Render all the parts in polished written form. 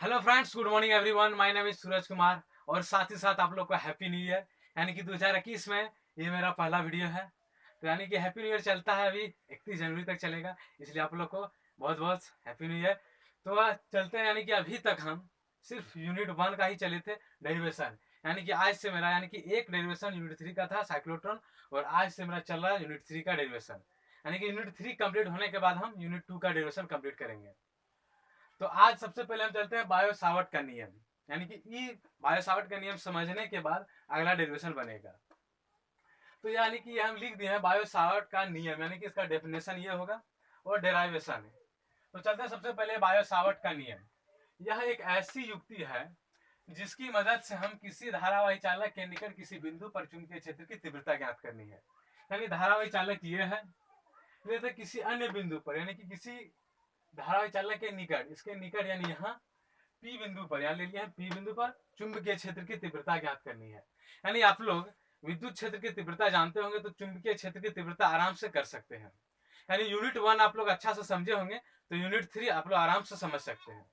Hello friends, good morning everyone. My name is Suraj Kumar और साथ ही साथ आप लोग को हैप्पी न्यू ईयर। यानी कि 2021 में ये मेरा पहला वीडियो है। तो यानी कि हैप्पी न्यू ईयर चलता है, अभी 31 जनवरी तक चलेगा, इसलिए आप लोग को बहुत बहुत हैप्पी न्यू ईयर। तो आज चलते हैं। यानी कि अभी तक हम सिर्फ यूनिट 1 का ही चले थे, डेरिवेशन। यानी कि आज से मेरा यानी कि एक डेरिवेशन यूनिट 3 का था, साइक्लोट्रॉन। और आज से मेरा चल रहा है यूनिट 3 का डेरिवेशन। यानी कि यूनिट 3 कंप्लीट होने के बाद हम यूनिट 2 का डेरिवेशन कंप्लीट करेंगे। तो आज सबसे पहले हम चलते हैं बायो सावर्ट का नियम। यानी कि ई बायो सावर्ट का नियम समझने के बाद अगला डेरिवेशन बनेगा। तो यानी कि हम लिख दिए हैं बायो सावर्ट का नियम, यानी कि इसका डेफिनेशन ये होगा और डेराइवेशन है। तो चलते हैं सबसे पहले बायो सावर्ट का नियम। यह एक ऐसी युक्ति है जिसकी मदद से हम किसी धारावाही चालक के निकट किसी बिंदु पर चुंबकीय क्षेत्र की तीव्रता ज्ञात करनी है। यानी धारावाही चालक ये है, जैसे किसी अन्य बिंदु पर, यानी कि किसी धारावाही चालक के निकट, इसके निकट यानी यहाँ पी बिंदु पर, यहाँ ले लिया है पी बिंदु पर चुंबकीय क्षेत्र की तीव्रता ज्ञात करनी है। यानी आप लोग विद्युत क्षेत्र की तीव्रता जानते होंगे, तो चुंबकीय क्षेत्र की तीव्रता आराम से कर सकते हैं। यानी यूनिट 1 आप लोग अच्छा से समझे होंगे, तो यूनिट 3 आप लोग आराम से समझ सकते हैं।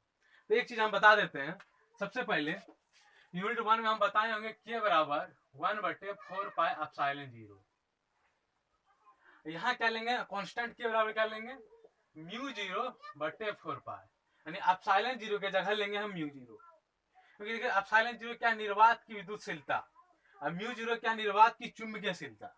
तो एक चीज हम बता देते हैं। सबसे पहले यूनिट 1 में हम बताए होंगे के बराबर 1/4πε0। यहाँ क्या लेंगे, कांस्टेंट के बराबर क्या लेंगे, μ0/4π। यानी एप्सिलॉन जीरो के जगह लेंगे हम μ0। क्योंकि देखिए एप्सिलॉन जीरो क्या, निर्वात की विद्युतशीलता, और μ0 क्या, निर्वात की चुंबकीयशीलता।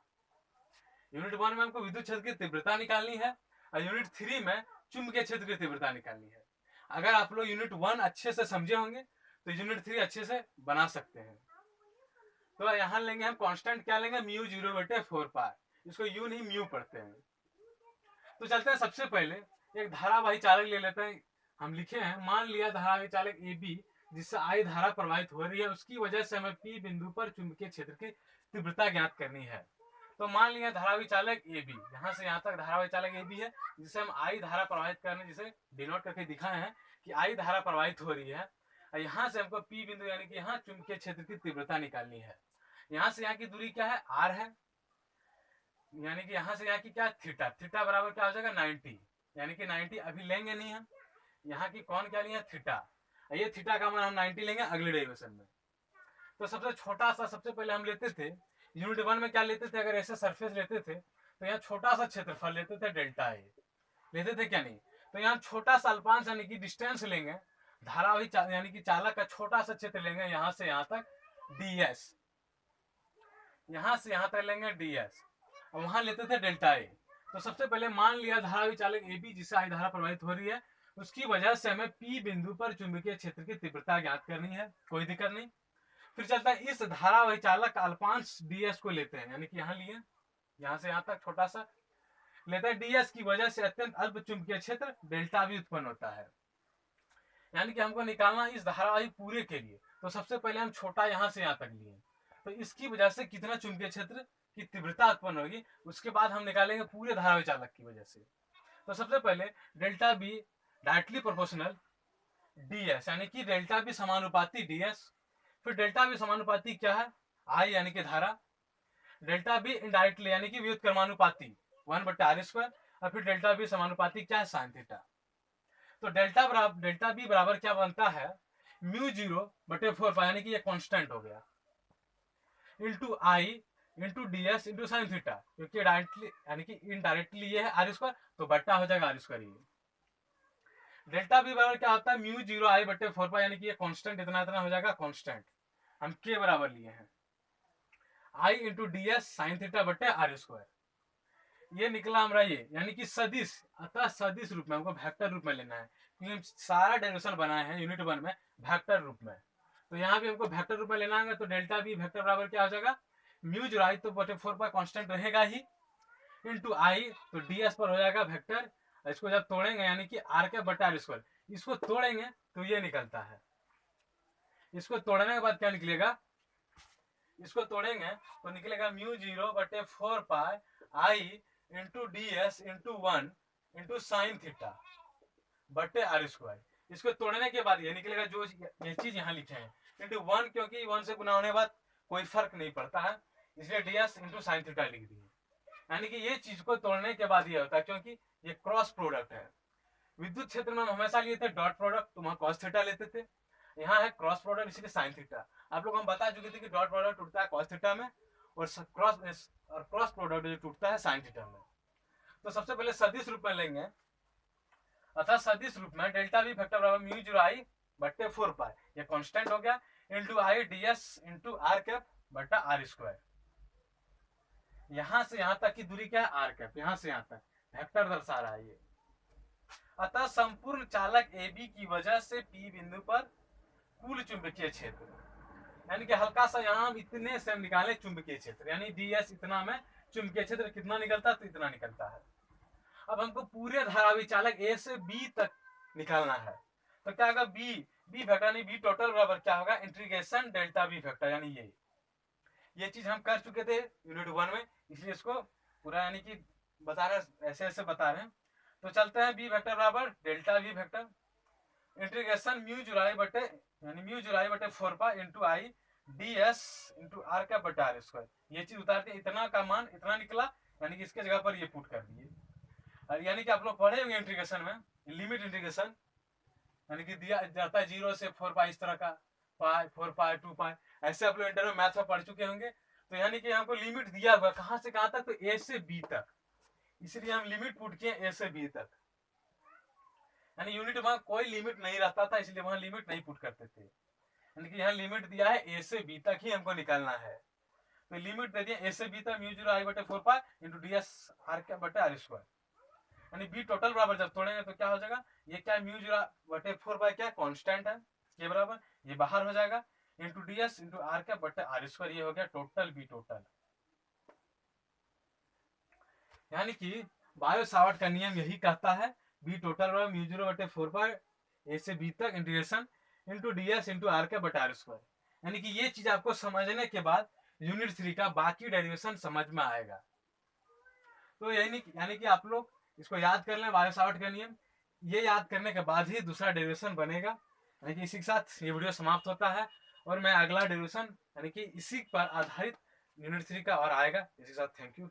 यूनिट 1 में हमको विद्युत क्षेत्र की तीव्रता निकालनी है और यूनिट 3 में चुंबकीय क्षेत्र की तीव्रता निकालनी है। अगर आप लोग यूनिट 1 अच्छे से समझे होंगे तो यूनिट 3 अच्छे से बना सकते हैं। तो यहाँ लेंगे हम कांस्टेंट क्या लेंगे, μ0/4π। इसको यू नहीं म्यू पढ़ते हैं। तो चलते हैं सबसे पहले एक धारावाही चालक ले लेते हैं। हम लिखे हैं, मान लिया धारावाही चालक ए बी जिससे आई धारा प्रवाहित हो रही है, उसकी वजह से हमें पी बिंदु पर चुंबकीय क्षेत्र की तीव्रता ज्ञात करनी है। तो मान लिया धारावाही चालक ए बी, यहाँ से यहाँ तक धारावाही चालक ए बी है, जिसे हम आई धारा प्रवाहित करने, जिसे डिनोट करके दिखाए हैं कि आई धारा प्रवाहित हो रही है। यहाँ से हमको पी बिंदु यानी कि यहाँ चुंबकीय क्षेत्र की तीव्रता निकालनी है। यहाँ से यहाँ की दूरी क्या है, आर है। यानी कि यहाँ से यहाँ की क्या, थीटा। थीटा बराबर क्या हो जाएगा, 90। यानी कि 90 अभी लेंगे नहीं हम, यहाँ की कौन क्या लिया, थीटा। ये थीटा का मान हम 90 लेंगे अगले डेरिवेशन में। तो सबसे छोटा सा सबसे पहले हम लेते थे यूनिट 1 में, क्या लेते थे, अगर ऐसे सरफेस लेते थे तो यहाँ छोटा सा क्षेत्रफल लेते थे, डेल्टा ए लेते थे क्या नहीं। तो यहाँ छोटा सा अल्पांश यानी कि डिस्टेंस लेंगे, धारावाही यानी कि चालक का छोटा सा क्षेत्र लेंगे, यहाँ से यहाँ तक ds, यहाँ से यहाँ तक लेंगे ds, और वहां लेते थे डेल्टा ए। तो सबसे पहले मान लिया धारावाही चालक ए बी जिससे आई धारा प्रवाहित हो रही है, उसकी वजह से हमें पी बिंदु पर चुंबकीय क्षेत्र की तीव्रता ज्ञात करनी है, कोई दिक्कत नहीं। फिर चलता है इस धारावाही चालक का अल्पांश ds को लेते हैं, यानी कि यहाँ लिए, यहाँ से यहाँ तक छोटा सा लेते हैं। ds की वजह से अत्यंत अल्प चुंबकीय क्षेत्र डेल्टा भी उत्पन्न होता है। यानी कि हमको निकालना इस धारावाही पूरे के लिए, तो सबसे पहले हम छोटा यहाँ से यहाँ तक लिए, तो इसकी वजह से कितना चुंबकीय क्षेत्र की तीव्रता उत्पन्न होगी, उसके बाद हम निकालेंगे पूरे धारावाही चालक की वजह से। तो सबसे पहले delta be directly proportional ds, यानी कि डेल्टा बी समानुपाती ds। फिर डेल्टा बी समानुपाती क्या है, आई यानी कि धारा। डेल्टा बी इनडायरेक्टली यानी कि व्युत्क्रमानुपाती 1/r²। और फिर डेल्टा बी समानुपाती क्या है, साइन थीटा। तो डेल्टा बी बराबर क्या बनता है, μ0/4π, यानी कि ये कांस्टेंट हो गया, into I into ds into sine theta, क्योंकि डायरेक्टली यानी कि इनडायरेक्टली ये है r², तो बट्टा हो जाएगा r²। ये डेल्टा बी बराबर क्या होता है, μ0i/4π, यानी कि ये कांस्टेंट इतना इतना हो जाएगा कांस्टेंट, हम के बराबर लिए हैं आई इंटू ds साइन थीटा/r²। ये निकला हमारा ये, यानी कि सदिश, अतः सदिश रूप में, हमको वेक्टर रूप में लेना है, क्योंकि हम सारा डेरिवेशन बनाए हैं यूनिट 1 में वेक्टर रूप में। तो यहाँ भी हमको वेक्टर रूप में लेना है। तो डेल्टा बी वेक्टर बराबर क्या हो जाएगा, μ0i तो 4 कांस्टेंट रहेगा ही, इंटू आई तो ds पर हो जाएगा वेक्टर। इसको जब तोड़ेंगे यानी कि r²/r², इसको तोड़ेंगे तो ये निकलता है। इसको तोड़ने के बाद क्या निकलेगा, इसको तोड़ेंगे तो निकलेगा μ0/4π I into ds into 1 into sine theta. इसको तोड़ने के बाद ये निकलेगा, जो ये चीज यहाँ लिखे हैं इंटू 1, क्योंकि 1 से गुना होने के बाद कोई फर्क नहीं पड़ता है, इसलिए ds इंटू साइन थीटा लिख दिए। यानी कि ये चीज को तोड़ने के बाद ये होता है, क्योंकि ये क्रॉस प्रोडक्ट है, विद्युत क्षेत्र में हम हमेशा लिए थे डॉट प्रोडक्ट, तो वहां कॉस थीटा लेते थे। यहाँ है क्रॉस प्रोडक्ट, इसलिए साइन थीटा। आप लोग हम बता चुके थे कि डॉट प्रोडक्ट टूटता है कॉस थीटा में, और क्रॉस प्रोडक्ट जो टूटता है साइन थीटा में। तो सबसे पहले सदिश रूप में लेंगे, अतः सदिश रूप में डेल्टा वी फैक्टर बराबर म्यू जीरो आई बट्टे 4 पाई, ये कांस्टेंट हो गया, into I D S into R cap बट्टा आर स्क्वायर। यहां से यहां तक की दूरी क्या है, आर कैप, यहां से यहां तक वेक्टर दर्शा रहा है ये। अतः संपूर्ण चालक ए बी की वजह से पी बिंदु पर कुल चुंबकीय क्षेत्र, यानी कि हल्का सा यहाँ इतने से हम निकाले चुंबकीय क्षेत्र, यानी डी एस इतना में चुंबकीय क्षेत्र कितना निकलता है, तो इतना निकलता है। अब हमको पूरे धारावी चालक ए से बी तक निकालना है, तो क्या होगा, बी वेक्टर यानी बी टोटल बराबर क्या होगा, इंटीग्रेशन डेल्टा बी वेक्टर, यानी ये चीज हम कर चुके थे यूनिट 1 में, इसलिए इसको पूरा यानी कि बता रहे, ऐसे ऐसे बता रहे हैं। तो चलते हैं, बी वेक्टर बराबर delta B vector integration mu जुलाई बटे, यानी म्यू जुलाई बटे 4 pi into I D S into R का बटा आर स्क्वायर। ये चीज उतारते इतना का मान इतना निकला, यानी कि इसके जगह पर ये पुट कर दिए। यानी कि आप लोग पढ़े होंगे इंटीग्रेशन में, लिमिट इंटीग्रेशन, यानी कि दिया जाता है 0 से 4 पाई, इस तरह का पाई 4 पाई 2 पाई, ऐसे आप लोग इंटर में मैथ में पढ़ चुके होंगे। तो यानी कि हमको लिमिट दिया हुआ कहां से कहां तक, तो ए से बी तक, इसलिए हम लिमिट पुट किए ए से बी तक। यानी यूनिट वहां कोई लिमिट नहीं रहता था, इसलिए वहां लिमिट नहीं पुट करते थे। यानी कि यहाँ लिमिट दिया है ए से बी तक ही हमको निकालना है, तो लिमिट दे दिया ए से बी तक म्यू जीरो आई बटे 4 pi into D S R क्या बटे आर स्क्वायर। यानी बी टोटल बराबर जब तोड़ेंगे तो क्या हो जाएगा, ये क्या म्यू जीरो बटे 4 पाई क्या कांस्टेंट है के बराबर, ये बाहर हो जाएगा, into D S into R क्या बटे आर स्क्वायर, ये हो गया टोटल बी टोटल। यानी कि बायो सावर्ट का नियम यही कहता है, बी टोटल बराबर म्यू जीरो बटे 4 पाई ए से बी तक integration into D S into R का बटा आर स्क्वायर। यानी कि ये चीज आपको समझने के बाद यूनिट 3 का बाकी डेरिवेशन समझ में आएगा। तो यानी कि आप लोग इसको याद कर लें, बायो सावर्ट का नियम, ये याद करने के बाद ही दूसरा डेरिवेशन बनेगा। यानी कि इसी के साथ ये वीडियो समाप्त होता है, और मैं अगला डेरिवेशन यानी कि इसी पर आधारित यूनिट 3 का और आएगा। इसी के साथ थैंक यू।